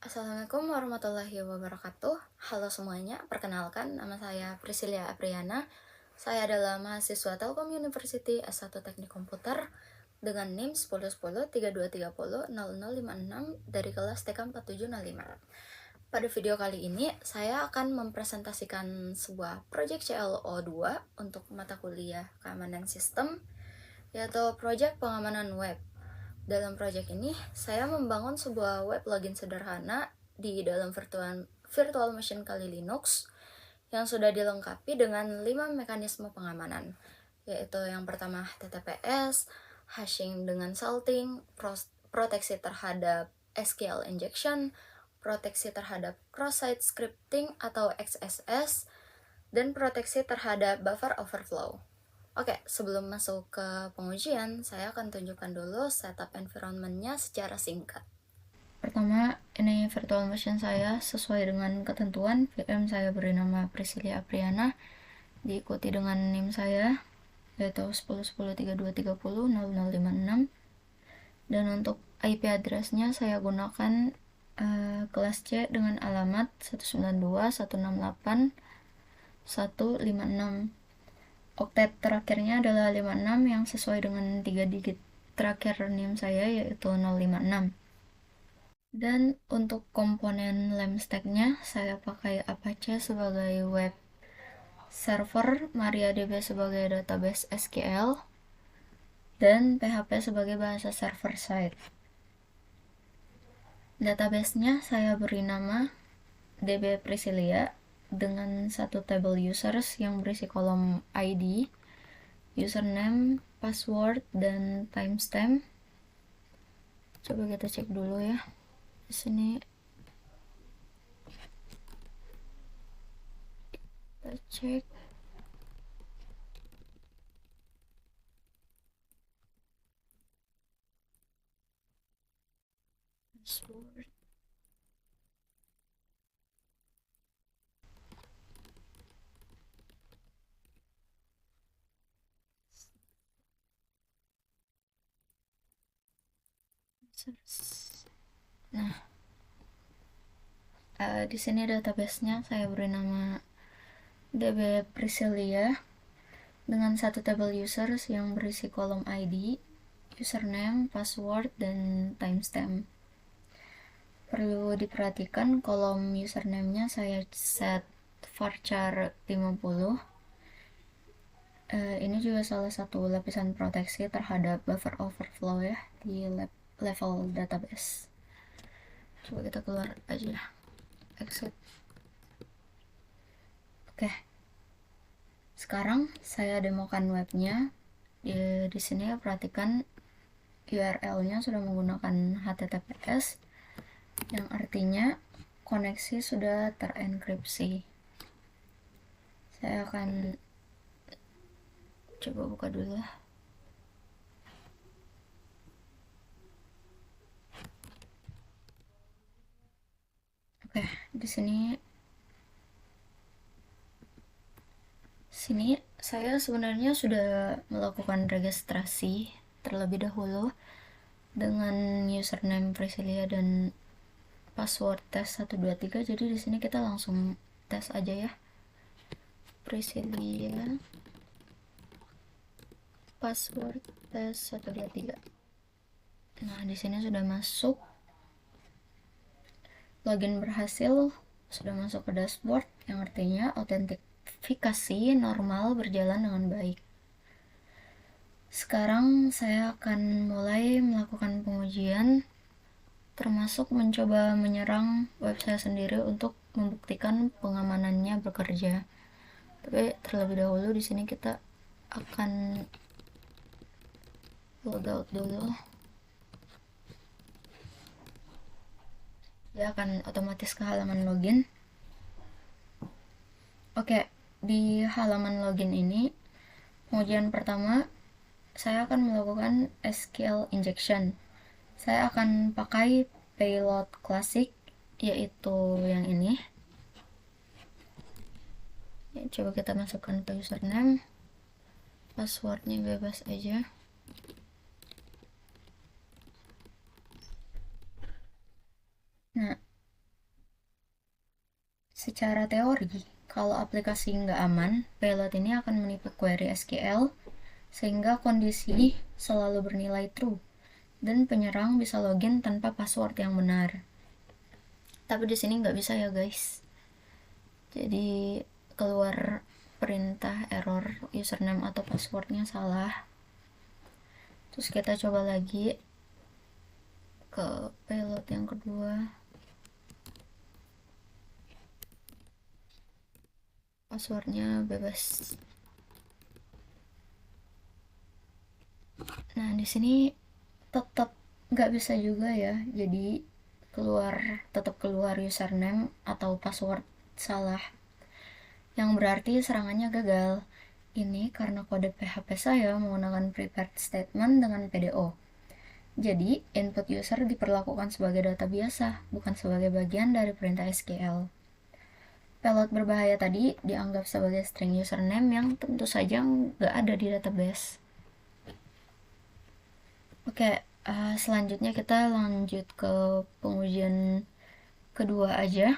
Assalamualaikum warahmatullahi wabarakatuh. Halo semuanya, perkenalkan nama saya Priscilia Apriana. Saya adalah mahasiswa Telkom University S1 Teknik Komputer dengan NIM 101032300056 dari kelas TK 4705. Pada video kali ini, saya akan mempresentasikan sebuah proyek CLO2 untuk mata kuliah keamanan sistem, yaitu proyek pengamanan web. Dalam proyek ini, saya membangun sebuah web login sederhana di dalam virtual machine Kali Linux yang sudah dilengkapi dengan 5 mekanisme pengamanan, yaitu yang pertama HTTPS, hashing dengan salting, proteksi terhadap SQL injection, proteksi terhadap cross-site scripting atau XSS, dan proteksi terhadap buffer overflow. Oke, sebelum masuk ke pengujian, saya akan tunjukkan dulu setup environment-nya secara singkat. Pertama, ini virtual machine saya sesuai dengan ketentuan. VM saya beri nama Priscilia Apriana, diikuti dengan NIM saya, yaitu 10.10.3230.0056. Dan untuk IP address-nya saya gunakan kelas C dengan alamat 192.168.156. Oktet terakhirnya adalah 56 yang sesuai dengan 3 digit terakhir NIM saya, yaitu 056. Dan untuk komponen LAMP-stack-nya saya pakai Apache sebagai web server, MariaDB sebagai database SQL, dan PHP sebagai bahasa server side. Database-nya saya beri nama DB Priscilia dengan satu table users yang berisi kolom ID, username, password, dan timestamp. Coba kita cek dulu ya. Di sini kita cek. Password. Nah, di sini database-nya saya beri nama DB Priscilia dengan satu table users yang berisi kolom ID, username, password, dan timestamp. Perlu diperhatikan kolom username-nya saya set varchar 50. Ini juga salah satu lapisan proteksi terhadap buffer overflow ya di level database. Coba kita keluar aja, exit. Oke, sekarang saya demokan webnya. Di sini perhatikan URL-nya sudah menggunakan HTTPS, yang artinya koneksi sudah terenkripsi. Saya akan coba buka dulu. Oke, di sini saya sebenarnya sudah melakukan registrasi terlebih dahulu dengan username Priscilia dan password tes 123. Jadi di sini kita langsung tes aja ya. Priscilia password tes 123. Nah, di sini sudah masuk. Login berhasil, sudah masuk ke dashboard, yang artinya autentifikasi normal berjalan dengan baik. Sekarang saya akan mulai melakukan pengujian, termasuk mencoba menyerang web saya sendiri untuk membuktikan pengamanannya bekerja. Tapi terlebih dahulu di sini kita akan logout dulu. Dia akan otomatis ke halaman login. Oke, di halaman login ini pengujian pertama saya akan melakukan SQL injection. Saya akan pakai payload klasik, yaitu yang ini ya. Coba kita masukkan ke username, passwordnya bebas aja. Nah, secara teori, kalau aplikasi nggak aman, payload ini akan menipu query SQL sehingga kondisi selalu bernilai true dan penyerang bisa login tanpa password yang benar. Tapi di sini nggak bisa ya guys. Jadi keluar perintah error username atau passwordnya salah. Terus kita coba lagi ke payload yang kedua. Passwordnya bebas. Nah di sini tetap nggak bisa juga ya. Jadi tetap keluar username atau password salah, yang berarti serangannya gagal. Ini karena kode PHP saya menggunakan prepared statement dengan PDO. Jadi, input user diperlakukan sebagai data biasa, bukan sebagai bagian dari perintah SQL. Payload berbahaya tadi dianggap sebagai string username yang tentu saja nggak ada di database. Oke, selanjutnya kita lanjut ke pengujian kedua aja,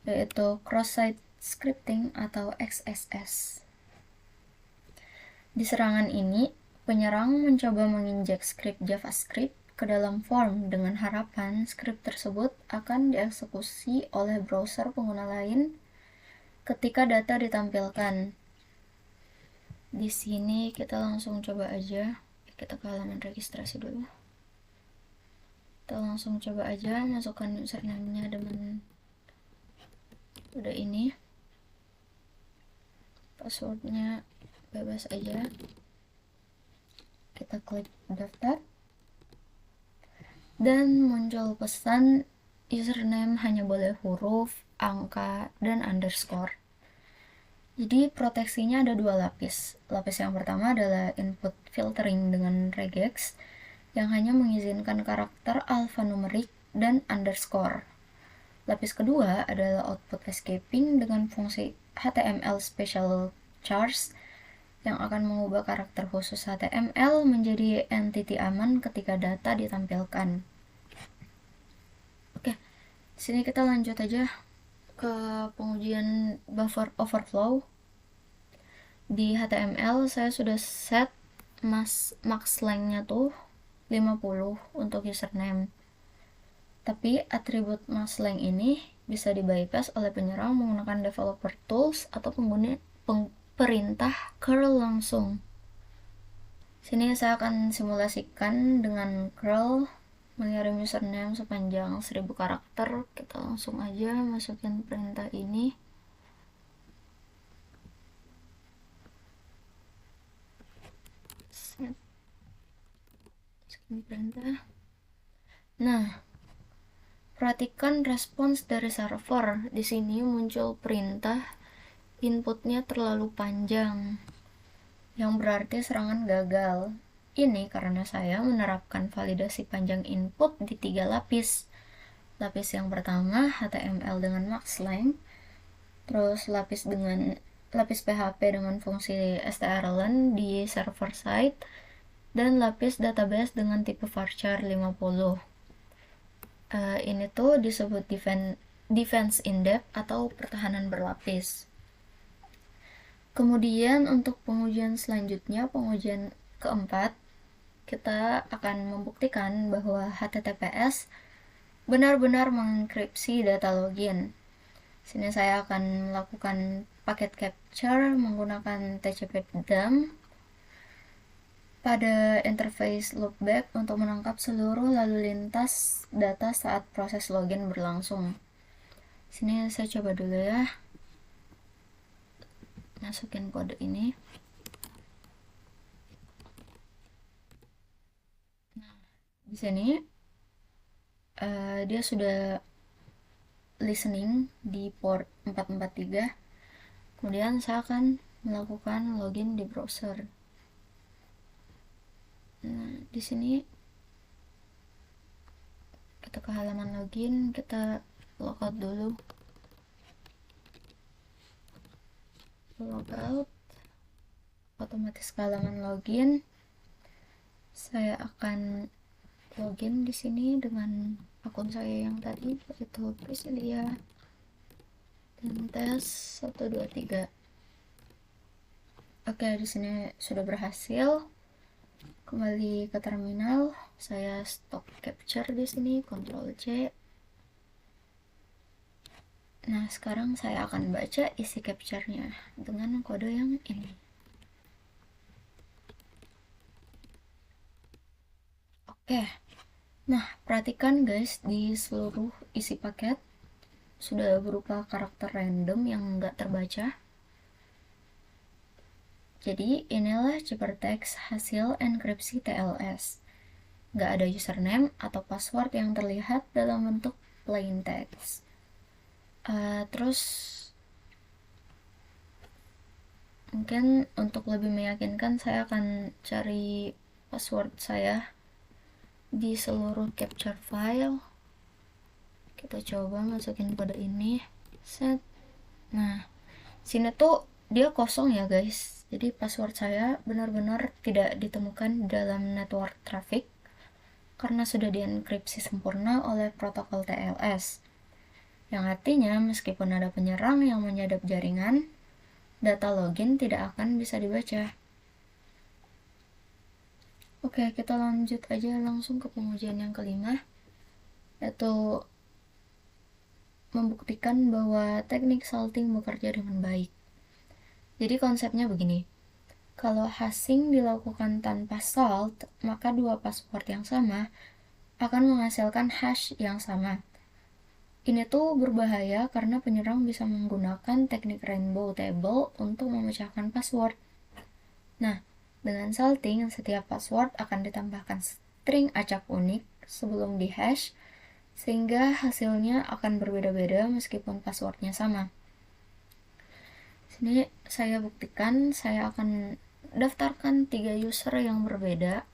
yaitu cross-site scripting atau XSS. Di serangan ini, penyerang mencoba menginjek skrip JavaScript ke dalam form dengan harapan skrip tersebut akan dieksekusi oleh browser pengguna lain ketika data ditampilkan. Di sini kita langsung coba aja. Kita ke halaman registrasi dulu. Kita langsung coba aja masukkan username-nya dengan udah ini. Passwordnya bebas aja. Kita klik daftar dan muncul pesan username hanya boleh huruf, angka, dan underscore. Jadi proteksinya ada dua lapis. Lapis yang pertama adalah input filtering dengan regex yang hanya mengizinkan karakter alphanumerik dan underscore. Lapis kedua adalah output escaping dengan fungsi HTML special chars yang akan mengubah karakter khusus HTML menjadi entity aman ketika data ditampilkan. Oke, sini kita lanjut aja ke pengujian buffer overflow. Di HTML saya sudah set max length-nya tuh 50 untuk username. Tapi atribut max length ini bisa di-bypass oleh penyerang menggunakan developer tools atau perintah curl langsung. Sini saya akan simulasikan dengan curl mengirim username sepanjang 1000 karakter. Kita langsung aja masukin perintah ini. Perintah. Nah, perhatikan respons dari server. Di sini muncul perintah inputnya terlalu panjang, yang berarti serangan gagal. Ini karena saya menerapkan validasi panjang input di 3 lapis. Lapis yang pertama HTML dengan max length, terus lapis PHP dengan fungsi strlen di server side, dan lapis database dengan tipe varchar 50. Ini tuh disebut defense in depth atau pertahanan berlapis. Kemudian untuk pengujian selanjutnya, pengujian keempat, kita akan membuktikan bahwa HTTPS benar-benar mengenkripsi data login. Sini saya akan melakukan paket capture menggunakan tcp-dump pada interface loopback untuk menangkap seluruh lalu lintas data saat proses login berlangsung. Sini saya coba dulu ya. Masukin kode ini. Nah, di sini dia sudah listening di port 443. Kemudian saya akan melakukan login di browser. Nah, di sini kita ke halaman login, kita logout dulu. Logout, otomatis ke halaman login. Saya akan login di sini dengan akun saya yang tadi, yaitu Priscilia. dan tes 1 2 3. Oke, di sini sudah berhasil. Kembali ke terminal, saya stop capture di sini, Ctrl C. Nah, sekarang saya akan baca isi capture-nya dengan kode yang ini. Oke. Nah, perhatikan guys, di seluruh isi paket sudah berupa karakter random yang nggak terbaca. Jadi, inilah ciphertext hasil enkripsi TLS. Nggak ada username atau password yang terlihat dalam bentuk plain text. Terus, mungkin untuk lebih meyakinkan, saya akan cari password saya di seluruh capture file. Kita coba masukin kode ini. Set. Nah, sini tuh dia kosong ya guys, jadi password saya benar-benar tidak ditemukan dalam network traffic karena sudah dienkripsi sempurna oleh protokol TLS, yang artinya meskipun ada penyerang yang menyadap jaringan, data login tidak akan bisa dibaca. Oke, kita lanjut aja langsung ke pengujian yang kelima, yaitu membuktikan bahwa teknik salting bekerja dengan baik. Jadi konsepnya begini, kalau hashing dilakukan tanpa salt, maka dua password yang sama akan menghasilkan hash yang sama. Ini tuh berbahaya karena penyerang bisa menggunakan teknik rainbow table untuk memecahkan password. Nah, dengan salting, setiap password akan ditambahkan string acak unik sebelum dihash, sehingga hasilnya akan berbeda-beda meskipun passwordnya sama. Sini saya buktikan, saya akan daftarkan 3 user yang berbeda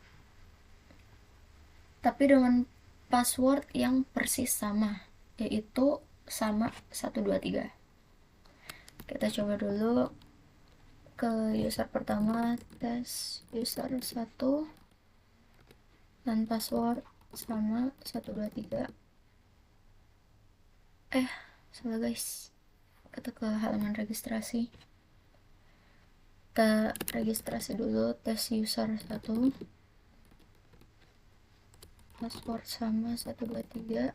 tapi dengan password yang persis sama, yaitu sama 123. Kita coba dulu ke user pertama, tes user 1 dan password sama 123. Salah guys, kita ke halaman registrasi, kita registrasi dulu, tes user 1, password sama 123.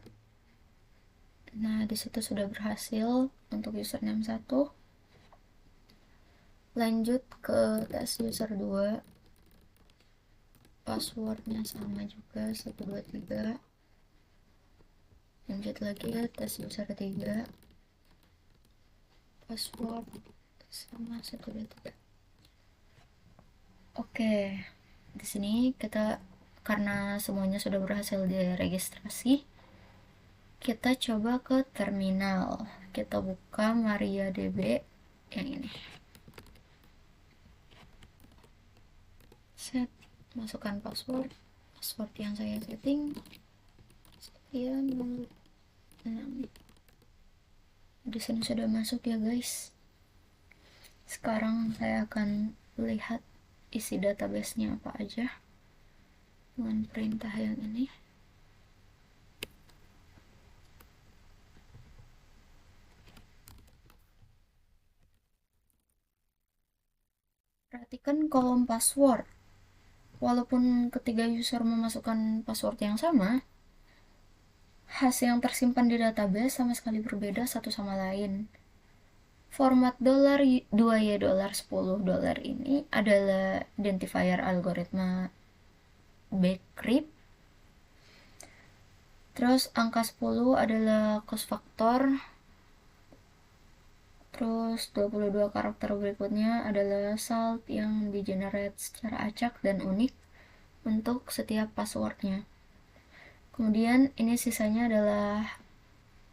Nah, disitu sudah berhasil untuk username 1. Lanjut ke tes user 2, passwordnya sama juga 123. Lanjut lagi ya, tes user 3, password sama 123. Oke, di sini kita, karena semuanya sudah berhasil diregistrasi, kita coba ke terminal. Kita buka MariaDB yang ini. Set, masukkan password yang saya setting sekian 6. Di sini sudah masuk ya guys. Sekarang saya akan lihat isi database-nya apa aja dengan perintah yang ini. Perhatikan kolom password. Walaupun ketiga user memasukkan password yang sama, hash yang tersimpan di database sama sekali berbeda satu sama lain. Format $2Y $10 ini adalah identifier algoritma Bcrypt. Terus angka 10 adalah cost factor. Terus 22 karakter berikutnya adalah salt yang di-generate secara acak dan unik untuk setiap passwordnya. Kemudian ini sisanya adalah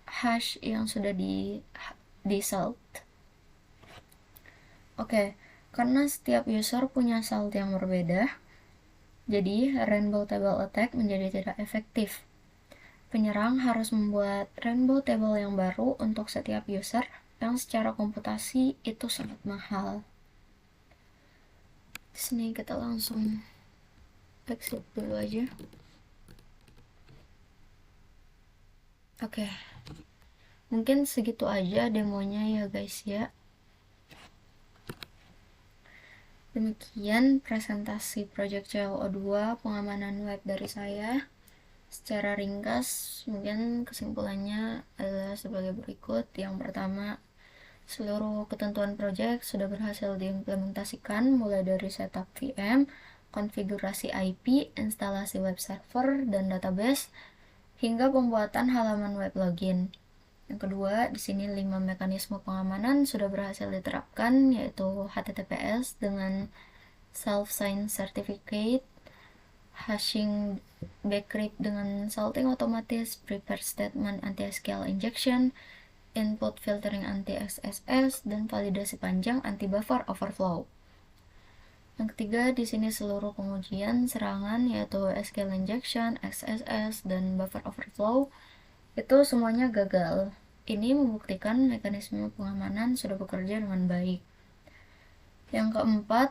hash yang sudah di salt. Oke, karena setiap user punya salt yang berbeda, jadi rainbow table attack menjadi tidak efektif. Penyerang harus membuat rainbow table yang baru untuk setiap user yang secara komputasi itu sangat mahal. Di sini kita langsung exit dulu aja. Oke. Mungkin segitu aja demonya ya guys ya. Demikian presentasi Project CLO2 pengamanan web dari saya. Secara ringkas, mungkin kesimpulannya adalah sebagai berikut. Yang pertama, seluruh ketentuan project sudah berhasil diimplementasikan mulai dari setup VM, konfigurasi IP, instalasi web server dan database, hingga pembuatan halaman web login. Yang kedua, di sini 5 mekanisme pengamanan sudah berhasil diterapkan, yaitu HTTPS dengan self-sign certificate, hashing bcrypt dengan salting otomatis, prepare statement anti-SQL injection, input filtering anti-XSS, dan validasi panjang anti-buffer overflow. Yang ketiga, di sini seluruh pengujian serangan yaitu SQL injection, XSS, dan buffer overflow itu semuanya gagal. Ini membuktikan mekanisme pengamanan sudah bekerja dengan baik. Yang keempat,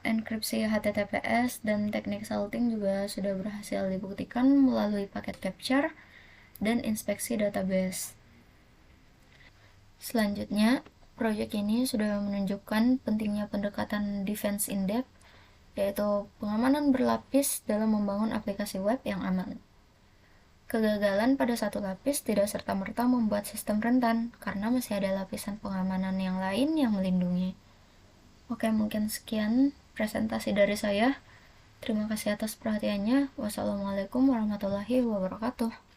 enkripsi HTTPS dan teknik salting juga sudah berhasil dibuktikan melalui paket capture dan inspeksi database. Selanjutnya, proyek ini sudah menunjukkan pentingnya pendekatan defense in depth, yaitu pengamanan berlapis dalam membangun aplikasi web yang aman. Kegagalan pada satu lapis tidak serta-merta membuat sistem rentan, karena masih ada lapisan pengamanan yang lain yang melindungi. Oke, mungkin sekian presentasi dari saya. Terima kasih atas perhatiannya. Wassalamualaikum warahmatullahi wabarakatuh.